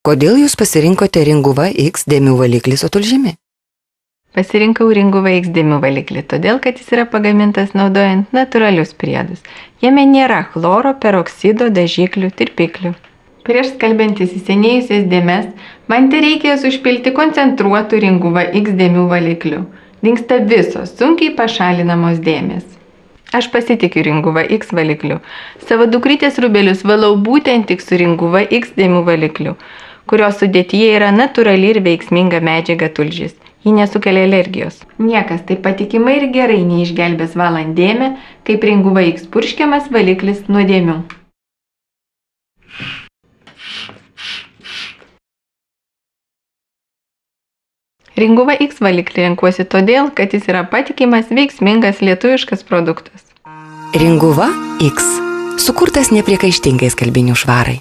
Kodėl jūs pasirinkote Ringuva X dėmių valiklį su tulžimi? Pasirinkau Ringuva X dėmių valiklį, todėl kad jis yra pagamintas naudojant natūralius priedus. Jame nėra chloro, peroksido, dažiklių, tirpiklių. Prieš skalbiant įsisenėjusias dėmes, man tereikės užpilti koncentruotų Ringuva X dėmių valiklių. Dingsta visos sunkiai pašalinamos dėmės. Aš pasitikiu Ringuva X valikliu. Savo dukrytės rūbelius valau būtent tik su Ringuva X dėmių valikliu, kurios sudėtyje yra natūrali ir veiksminga medžiaga tulžis. Ji nesukelia alergijos. Niekas taip patikimai ir gerai neišgelbės valant dėmę, kaip Ringuva X purškiamas valiklis nuo dėmių. Ringuva X valiklį renkuosi todėl, kad jis yra patikimas, veiksmingas lietuviškas produktas. Ringuva X. Sukurtas nepriekaištingai skalbinių švarai.